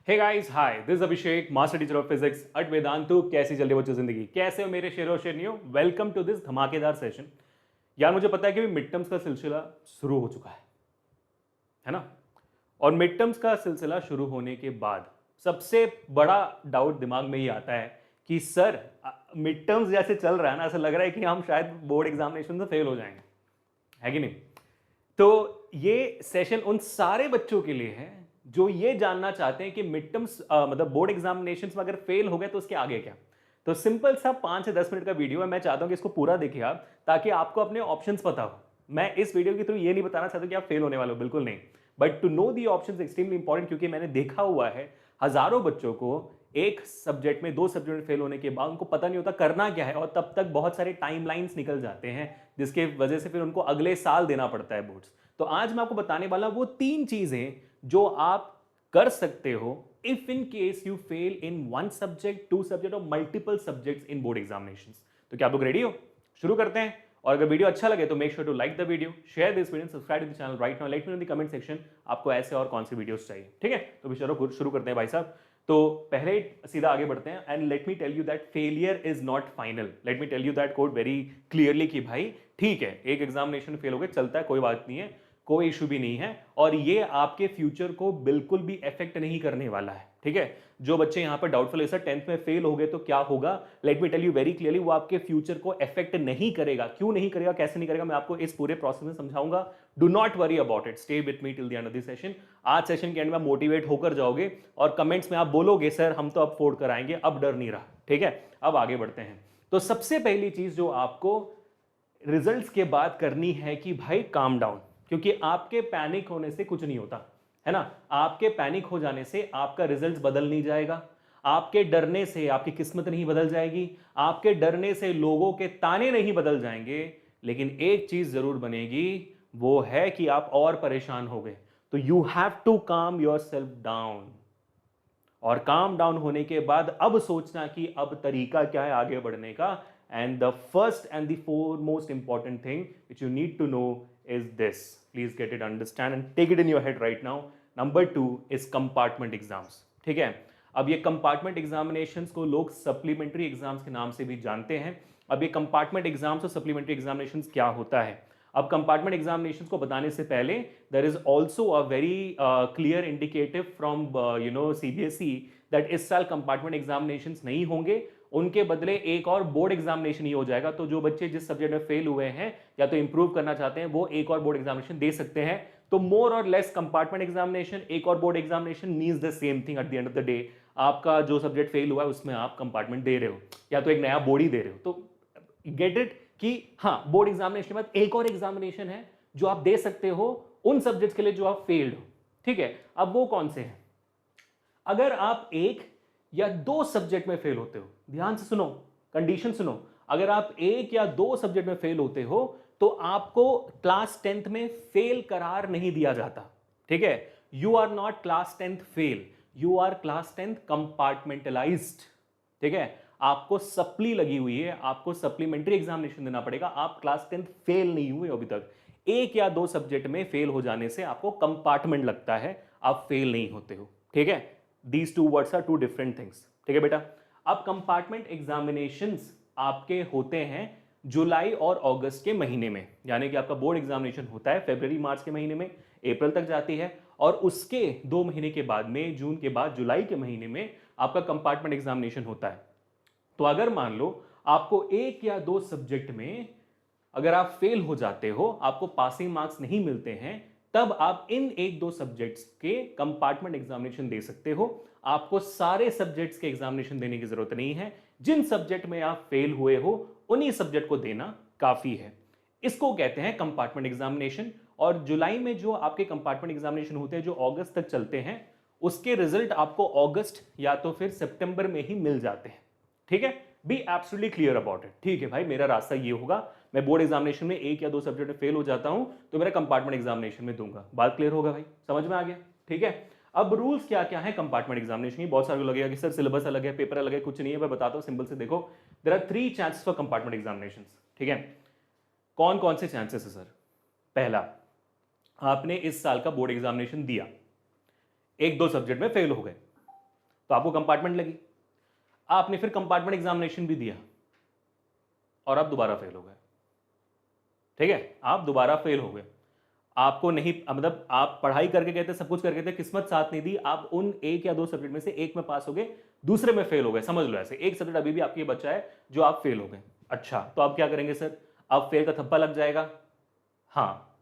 Hey guys, hi, this Abhishek, master teacher of physics at Vedantu. कैसी चल रही है बच्चों जिंदगी? कैसे हो मेरे शेरो शेरनियो? वेलकम टू दिस धमाकेदार सेशन। यार मुझे पता है कि मिड टर्म्स का सिलसिला शुरू हो चुका है ना? और मिड टर्म्स का सिलसिला शुरू होने के बाद सबसे बड़ा डाउट दिमाग में ये आता है कि सर, मिड टर्म्स जैसे चल रहा है ना, ऐसा लग रहा है कि हम शायद बोर्ड एग्जामिनेशन में फेल हो जाएंगे, है कि नहीं? तो ये सेशन उन सारे बच्चों के लिए है जो ये जानना चाहते हैं कि मिड टर्म्स मतलब बोर्ड एग्जामिनेशंस में अगर फेल हो गए तो उसके आगे क्या। तो सिंपल सा 5 से 10 मिनट का वीडियो है। मैं चाहता हूं कि इसको पूरा देखिए आप, ताकि आपको अपने ऑप्शंस पता हो। मैं इस वीडियो के थ्रू ये नहीं बताना चाहता कि आप फेल होने वाले हो, बिल्कुल नहीं। But to know the options extremely important, क्योंकि मैंने देखा हुआ है हजारों बच्चों को एक सब्जेक्ट में, 2 सब्जेक्ट में फेल होने के बाद उनको पता नहीं होता करना क्या है, और तब तक बहुत सारे टाइमलाइंस निकल जाते हैं जिसके वजह से फिर उनको अगले साल देना पड़ता है बोर्ड्स। तो आज मैं आपको बताने वाला वो 3 चीजें जो आप कर सकते हो if in case you fail in 1 subject, 2 subject और multiple subjects in board examinations. तो क्या आप लोग रेडी हो? शुरू करते हैं। और अगर वीडियो अच्छा लगे तो make sure to like the video, share this video, subscribe to the channel right now. Let me know in the comment section आपको ऐसे और कौन सी वीडियोस चाहिए, ठीक है? तो भी चलो शुरू करते हैं भाई साहब। तो पहले सीधा आगे बढ़ते हैं। And let me tell you that failure is not final. Let me tell you that code very clearly कि भाई ठीक है, एक एग्जामिनेशन फेल हो गए, चलता है, कोई बात नहीं है, कोई इशू भी नहीं है, और ये आपके फ्यूचर को बिल्कुल भी अफेक्ट नहीं करने वाला है, ठीक है? जो बच्चे यहां पर डाउटफुल है सर 10th में फेल हो गए तो क्या होगा, let me tell you very clearly, वो आपके फ्यूचर को अफेक्ट नहीं करेगा। क्यों नहीं करेगा, कैसे नहीं करेगा, मैं आपको इस पूरे प्रोसेस में समझाऊंगा। Do not worry about it, stay with me till the end of this session. आज सेशन के एंड में मोटिवेट होकर जाओगे और कमेंट्स में आप बोलोगे सर हम तो अब फोड़ कर आएंगे, अब डर नहीं रहा, ठीक है? अब आगे बढ़ते हैं। तो सबसे पहली चीज जो आपको रिजल्ट्स के बाद करनी है कि भाई काम डाउन, क्योंकि आपके पैनिक होने से कुछ नहीं होता, है ना? आपके पैनिक हो जाने से आपका रिजल्ट बदल नहीं जाएगा। आपके डरने से आपकी किस्मत नहीं बदल जाएगी। आपके डरने से लोगों के ताने नहीं बदल जाएंगे। लेकिन एक चीज जरूर बनेगी, वो है कि आप और परेशान हो गए। तो you have to calm yourself down. और काम डाउन होने के बाद अब सोचना कि अब तरीका क्या है आगे बढ़ने का। And the first and the foremost important thing which you need to know is this, please get it, understand and take it in your head right now. Number 2 is compartment exams, ठीक है? अब ये compartment examinations को लोग supplementary exams के नाम से भी जानते हैं। अब ये कंपार्टमेंट एग्जाम्स और सप्लीमेंट्री एग्जामिनेशंस क्या होता है? अब कंपार्टमेंट एग्जामिनेशंस को बताने से पहले there is also a very clear indicative from CBSE that इस साल कंपार्टमेंट एग्जामिनेशंस नहीं होंगे, उनके बदले एक और बोर्ड एग्जामिनेशन ही हो जाएगा। तो जो बच्चे जिस सब्जेक्ट में फेल हुए हैं या तो इंप्रूव करना चाहते हैं वो एक और बोर्ड एग्जामिनेशन दे सकते हैं। तो मोर और लेस कंपार्टमेंट एग्जामिनेशन, एक और board examination means the same thing at the end of the day. आपका जो सब्जेक्ट फेल हुआ है उसमें आप कंपार्टमेंट दे रहे हो या तो एक नया बोर्ड ही दे रहे हो। तो गेट इट कि हाँ, बोर्ड एग्जामिनेशन के बाद एक और एग्जामिनेशन है जो आप दे सकते हो उन सब्जेक्ट्स के लिए जो आप फेल्ड हो, ठीक है? अब वो कौन से हैं? अगर आप एक या 2 सब्जेक्ट में फेल होते हो, ध्यान से सुनो, कंडीशन सुनो, अगर आप एक या 2 सब्जेक्ट में फेल होते हो तो आपको क्लास 10th में फेल करार नहीं दिया जाता, ठीक है? You are not class 10th fail, you are class 10th compartmentalized, ठीक है? आपको सप्ली लगी हुई है, आपको सप्लीमेंट्री एग्जामिनेशन देना पड़ेगा। आप क्लास 10th फेल नहीं हुए अभी तक। एक या 2 सब्जेक्ट में फेल हो जाने से आपको कंपार्टमेंट लगता है, आप फेल नहीं होते हो, ठीक है? These two words are two different things, ठीक है बेटा? अब कंपार्टमेंट एग्जामिनेशंस आपके होते हैं जुलाई और अगस्त के महीने में, यानी कि आपका बोर्ड एग्जामिनेशन होता है फरवरी मार्च के महीने में, अप्रैल तक जाती है, और उसके 2 महीने के बाद, मई जून के बाद जुलाई के महीने में आपका कंपार्टमेंट एग्जामिनेशन होता है। तो अगर मान लो आपको एक या 2 सब्जेक्ट में अगर आप फेल हो जाते हो, आपको पासिंग मार्क्स नहीं मिलते हैं, तब आप इन 1-2 सब्जेक्ट्स के कंपार्टमेंट एग्जामिनेशन दे सकते हो। आपको सारे सब्जेक्ट्स के एग्जामिनेशन देने की जरूरत नहीं है। जिन सब्जेक्ट में आप फेल हुए हो उन्हीं सब्जेक्ट को देना काफी है। इसको कहते हैं कंपार्टमेंट एग्जामिनेशन। और जुलाई में जो आपके कंपार्टमेंट एग्जामिनेशन होते हैं जो अगस्त तक चलते हैं, उसके रिजल्ट आपको अगस्त या तो फिर सितंबर में ही मिल जाते हैं, ठीक है? Be absolutely clear about it, ठीक है भाई? मेरा रास्ता ये होगा, मैं बोर्ड एग्जामिनेशन में एक या 2 सब्जेक्ट में फेल हो जाता हूं तो मेरा कंपार्टमेंट एग्जामिनेशन में दूंगा। बात क्लियर होगा भाई? समझ में आ गया, ठीक है? अब रूल्स क्या क्या है कंपार्टमेंट एग्जामिनेशन की? बहुत सारे लोग लगेगा कि सर सिलेबस अलग है, पेपर अलग है, कुछ नहीं है। मैं बताता हूं सिंपल से, देखो, there are 3 chances for compartment examination, ठीक है? कौन कौन से चांसेस है सर? पहला, आपने इस साल का बोर्ड एग्जामिनेशन दिया, 1-2 सब्जेक्ट में फेल हो गए, तो आपको कंपार्टमेंट लगी, आपने फिर कंपार्टमेंट एग्जामिनेशन भी दिया और आप दोबारा फेल हो गए। ठीक है, आप दोबारा फेल हो गए। आपको नहीं, मतलब आप पढ़ाई करके गए थे, सब कुछ करके थे, किस्मत साथ नहीं दी, आप उन एक या दो सब्जेक्ट में से एक में पास हो गए, दूसरे में फेल हो गए। समझ लो ऐसे एक सब्जेक्ट अभी भी आपके बचा है जो आप फेल हो गए। अच्छा, तो आप क्या करेंगे सर? अब फेल का थप्पा लग जाएगा। हाँ,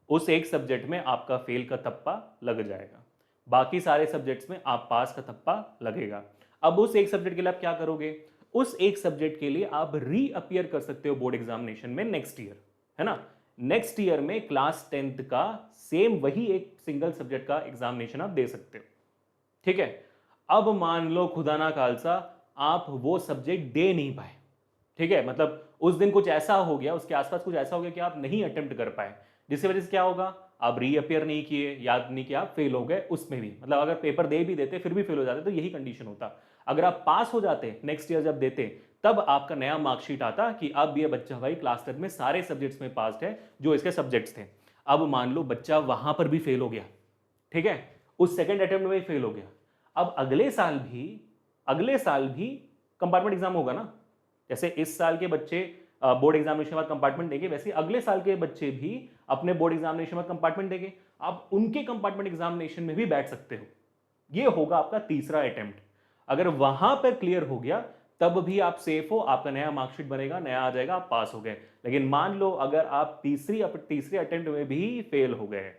उस एक सब्जेक्ट में आपका फेल का थप्पा लग जाएगा, बाकी सारे सब्जेक्ट्स में आप पास का थप्पा लगेगा। अब उस एक सब्जेक्ट के लिए आप क्या करोगे? उस एक सब्जेक्ट के लिए आप रीअपियर कर सकते हो बोर्ड एग्जामिनेशन में नेक्स्ट ईयर, है ना? नेक्स्ट ईयर में क्लास 10th का सेम वही एक सिंगल सब्जेक्ट का एग्जामिनेशन आप दे सकते हो। ठीक है, अब मान लो खुदा ना खालसा आप वो सब्जेक्ट दे नहीं पाए। ठीक है, मतलब उस दिन कुछ ऐसा हो गया, उसके आसपास कुछ ऐसा हो गया कि आप नहीं अटेम्प्ट कर पाए, जिसकी वजह से क्या होगा? आप रीअपियर नहीं किए, याद नहीं किया, आप फेल हो गए उसमें भी। मतलब अगर पेपर दे भी देते फिर भी फेल हो जाते, तो यही कंडीशन होता। अगर आप पास हो जाते नेक्स्ट ईयर जब देते, तब आपका नया मार्कशीट आता कि अब ये बच्चा भाई क्लास 10 में सारे सब्जेक्ट्स में पास है जो इसके सब्जेक्ट्स थे। अब मान लो बच्चा वहां पर भी फेल हो गया, ठीक है, उस सेकेंड अटेम्प्ट में फेल हो गया। अब अगले साल भी कंपार्टमेंट एग्जाम होगा ना। जैसे इस साल के बच्चे बोर्ड एग्जामिनेशन के बाद कंपार्टमेंट देंगे, वैसे अगले साल के बच्चे भी अपने बोर्ड एग्जामिनेशन के बाद कंपार्टमेंट देंगे। आप उनके कंपार्टमेंट एग्जामिनेशन में भी बैठ सकते हो। ये होगा आपका तीसरा अटेम्प्ट। अगर वहां पर क्लियर हो गया तब भी आप सेफ हो, आपका नया मार्कशीट बनेगा, नया आ जाएगा, आप पास हो गए। लेकिन मान लो अगर आप तीसरे अटेम्प्ट में भी फेल हो गए,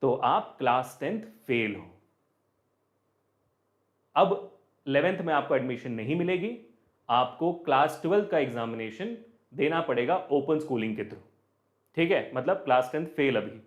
तो आप क्लास 10th फेल हो। अब 11th में आपको एडमिशन नहीं मिलेगी, आपको क्लास 12 का एग्जामिनेशन देना पड़ेगा ओपन स्कूलिंग के थ्रू। ठीक है, मतलब क्लास 10th फेल अभी।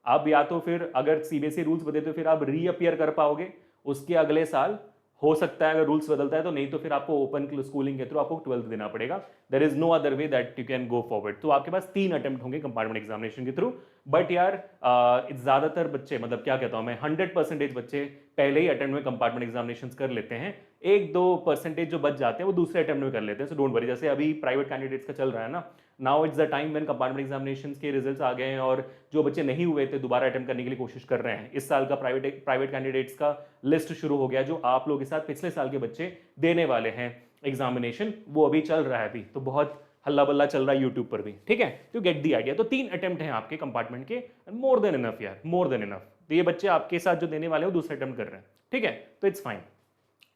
अब या तो फिर अगर सीबीएसई रूल्स बदले तो फिर आप रीअपियर कर पाओगे उसके अगले साल, हो सकता है अगर रूल्स बदलता है तो, नहीं तो फिर आपको ओपन स्कूलिंग के थ्रू आपको 12th देना पड़ेगा। There is no other way that you can go forward. तो आपके पास 3 अटेम्प्ट होंगे कंपार्टमेंट एग्जामिनेशन के थ्रू। बट यार ज्यादातर बच्चे, मतलब क्या कहता हूं मैं, 100% बच्चे पहले ही अटेम्प्ट में कंपार्टमेंट एग्जामिनेशन कर लेते हैं। 1-2% जो बच जाते हैं वो दूसरे अटेम्प्ट में कर लेते हैं। सो डोंट वरी, जैसे अभी प्राइवेट कैंडिडेट्स का चल रहा है ना, now it's the time when compartment examinations के रिजल्ट्स आ गए हैं और जो बच्चे नहीं हुए थे दोबारा अटेम्प्ट करने के लिए कोशिश कर रहे हैं। इस साल का प्राइवेट कैंडिडेट्स का लिस्ट शुरू हो गया, जो आप लोगों के साथ पिछले साल के बच्चे देने वाले हैं एग्जामिनेशन, वो अभी चल रहा है। अभी तो बहुत हल्ला बल्ला चल रहा है यूट्यूब पर भी। ठीक है, तो गेट दी आइडिया। तो 3 अटेम्प्ट हैं आपके कंपार्टमेंट के, मोर देन इनफ यार, मोर देन इनफ। तो ये बच्चे आपके साथ जो देने वाले हो दूसरे अटेम्प्ट कर रहे हैं। ठीक है, तो इट्स फाइन।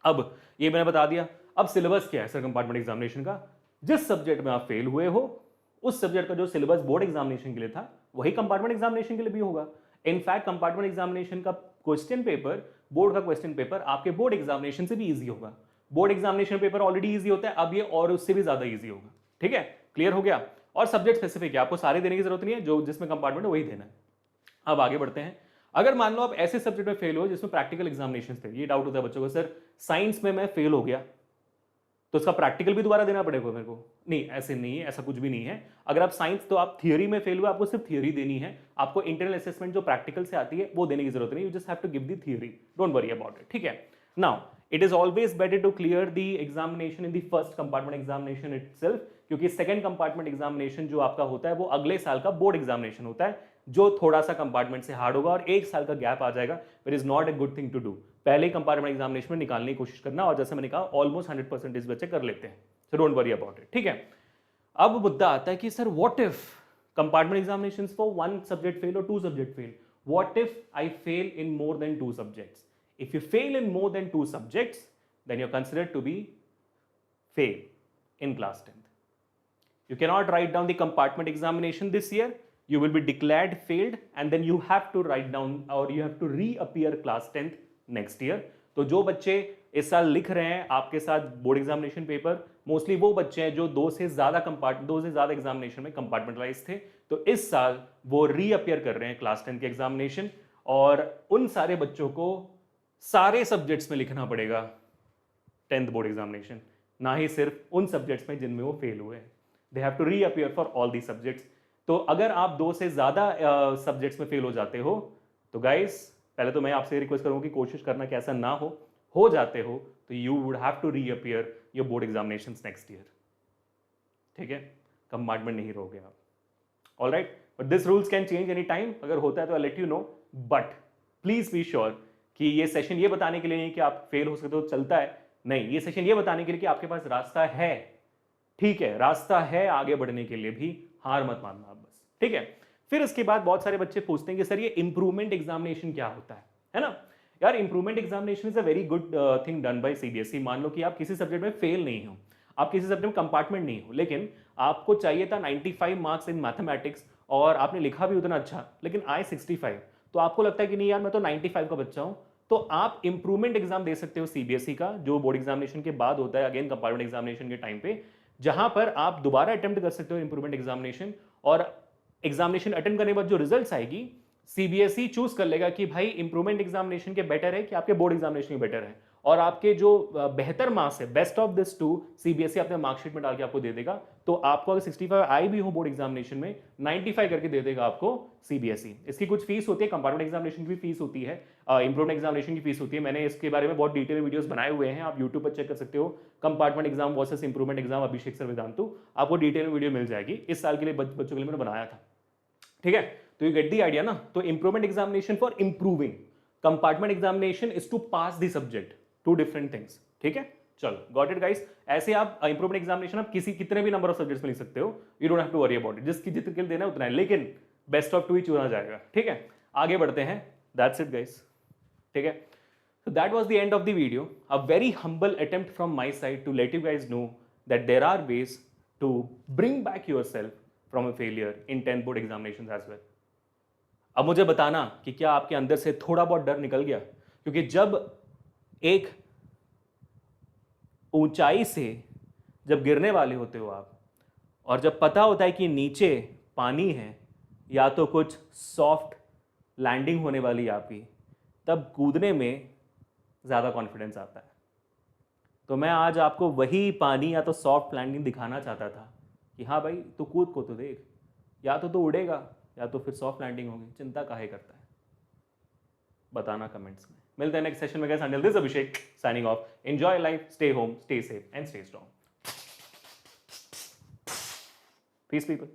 अब ये मैंने बता दिया। अब सिलेबस क्या है सर कंपार्टमेंट एग्जामिनेशन का? जिस सब्जेक्ट में आप फेल हुए हो उस सब्जेक्ट का जो सिलेबस बोर्ड एग्जामिनेशन के लिए था वही कंपार्टमेंट एग्जामिनेशन के लिए भी होगा। इनफैक्ट कंपार्टमेंट एग्जामिनेशन का क्वेश्चन पेपर, बोर्ड का क्वेश्चन पेपर आपके बोर्ड एग्जामिनेशन से भी ईजी होगा। Board examination paper already easy होता है, अब ये और उससे भी ज्यादा ईजी होगा। ठीक है, क्लियर हो गया? और सब्जेक्ट स्पेसिफिक है, आपको सारे देने की जरूरत नहीं है, जो जिसमें कंपार्टमेंट है वही देना है। अब आगे बढ़ते हैं। अगर मान लो आप ऐसे सब्जेक्ट में फेल हो जिसमें प्रैक्टिकल एग्जामिनेशन थे, ये डाउट होता है बच्चों को, सर साइंस में मैं फेल हो गया तो उसका प्रैक्टिकल भी दोबारा देना पड़ेगा मेरे को? नहीं, ऐसे नहीं है, ऐसा कुछ भी नहीं है। अगर आप साइंस, तो आप थियरी में फेल हुए, आपको सिर्फ थियरी देनी है। आपको इंटरनल असेसमेंट जो प्रैक्टिकल से आती है वो देने की जरूरत नहीं, you just have to give the theory, don't worry about it. ठीक है, now it is always better to clear the examination in the first compartment examination itself, क्योंकि सेकंड कंपार्टमेंट एग्जामिनेशन जो आपका होता है वो अगले साल का बोर्ड एग्जामिनेशन होता है, जो थोड़ा सा कंपार्टमेंट से हार्ड होगा और 1 साल का गैप आ जाएगा। It is not a good thing to do. पहले ही कंपार्टमेंट एग्जामिनेशन में निकालने की कोशिश करना, और जैसे मैंने कहा ऑलमोस्ट 100% बच्चे कर लेते हैं, so don't worry about it. ठीक है, अब मुद्दा आता है कि sir what if compartment examinations for 1 subject fail और 2 subject fail? What if I fail in more than 2 subjects? If you fail in more than 2 subjects then you're considered to be fail in class 10th. You cannot write down the compartment examination this year. You will be declared failed and then you have to write down or you have to reappear class 10th next year. तो जो बच्चे इस साल लिख रहे हैं आपके साथ बोर्ड एग्जामिनेशन पेपर, मोस्टली वो बच्चे हैं जो 2 से ज्यादा एग्जामिनेशन में कंपार्टमेंटलाइज थे, तो इस साल वो रीअपियर कर रहे हैं क्लास 10 के एग्जामिनेशन, और उन सारे बच्चों को सारे सब्जेक्ट्स में लिखना पड़ेगा 10th बोर्ड एग्जामिनेशन, ना ही सिर्फ उन सब्जेक्ट्स में जिनमें वो फेल हुए हैं। They have to reappear for all the subjects. तो अगर आप 2 से ज्यादा सब्जेक्ट्स में फेल हो जाते हो तो गाइस, पहले तो मैं आपसे रिक्वेस्ट करूंगा कि कोशिश करना कि ऐसा ना हो जाते हो तो you would have to reappear your board examinations next year. ठीक है, कंपार्टमेंट नहीं रहोगे आप। Alright, but this rules can change any time, अगर होता है तो I let you know, but please be sure कि ये सेशन ये बताने के लिए नहीं कि आप फेल हो सकते हो, चलता है, नहीं, ये सेशन ये बताने के लिए कि आपके पास रास्ता है, ठीक है, रास्ता है आगे बढ़ने के लिए भी, हार मत मानना आप बस, ठीक है। फिर इसके बाद बहुत सारे बच्चे पूछते हैं कि सर ये इंप्रूवमेंट एग्जामिनेशन क्या होता है ना। यार improvement examination is a very good thing done by CBSE. मान लो कि आप किसी सब्जेक्ट में फेल नहीं हो, आप किसी सब्जेक्ट में कंपार्टमेंट नहीं हो, लेकिन आपको चाहिए था 95 मार्क्स इन मैथमेटिक्स और आपने लिखा भी उतना अच्छा, लेकिन आए 65, तो आपको लगता है कि नहीं यार मैं तो 95 का बच्चा हूं, तो आप इंप्रूवमेंट एग्जाम दे सकते हो सीबीएसई का, जो बोर्ड एग्जामिनेशन के बाद होता है, अगेन कंपार्टमेंट एग्जामिनेशन के टाइम पे, जहां पर आप दोबारा अटेम्प्ट कर सकते हो इंप्रूवमेंट एग्जामिनेशन। और एग्जामिनेशन अटेंड करने के बाद जो रिजल्ट्स आएगी, सीबीएसई चूज कर लेगा कि भाई इंप्रूवमेंट एग्जामिनेशन के बेटर है कि आपके बोर्ड एग्जामिनेशन के बेटर है, और आपके जो बेहतर मार्क्स है, best of this two, CBSE अपने मार्कशीट में डाल के आपको दे देगा। तो आपको अगर 65 आई भी हो बोर्ड एग्जामिनेशन में, 95 करके दे देगा आपको सीबीएसई। इसकी कुछ फीस होती है, कंपार्टमेंट एग्जामिनेशन की भी फीस होती है, इंप्रूवमेंट एग्जामिनेशन की फीस होती है। मैंने इसके बारे में बहुत डिटेल वीडियोस बनाए हुए हैं, आप यूट्यूब पर चेक कर सकते हो, compartment exam versus improvement exam, Abhishek sir Vedantu, आपको डिटेल वीडियो मिल जाएगी। इस साल के लिए बच्चों के लिए मैंने बनाया था, ठीक है। तो यू गेट दी आइडिया ना। तो improvement examination for improving, compartment examination is to pass the subject, two different things, ठीक है। चलो गॉट इट गाइस। ऐसे आप इंप्रूवमेंट एग्जामिनेशन आप कितने भी नंबर ऑफ सब्जेक्ट्स में लिख सकते हो, you don't have to worry about it, जिसकी जितने के लिए देना है उतना है, लेकिन बेस्ट ऑफ टू ही चुना जाएगा, ठीक है। आगे बढ़ते हैं, दैट्स इट गाइस, ठीक है। So that was the end of the video. A very humble attempt from my side to let you guys know that there are ways to bring back yourself from a failure in 10th board examinations as well. अब मुझे बताना कि क्या आपके अंदर से थोड़ा बहुत डर निकल गया, क्योंकि जब एक ऊंचाई से जब गिरने वाले होते हो आप, और जब पता होता है कि नीचे पानी है या तो कुछ सॉफ्ट लैंडिंग होने वाली आपकी, तब कूदने में ज़्यादा कॉन्फिडेंस आता है। तो मैं आज आपको वही पानी या तो सॉफ्ट लैंडिंग दिखाना चाहता था कि हाँ भाई तू कूद को तो देख, या तो तू उड़ेगा या तो फिर सॉफ्ट लैंडिंग होगी, चिंता काहे करता है, बताना कमेंट्स में। मिलते हैं नेक्स्ट सेशन में guys, until this Abhishek signing off. Enjoy life, stay home, stay safe and stay strong. Peace people.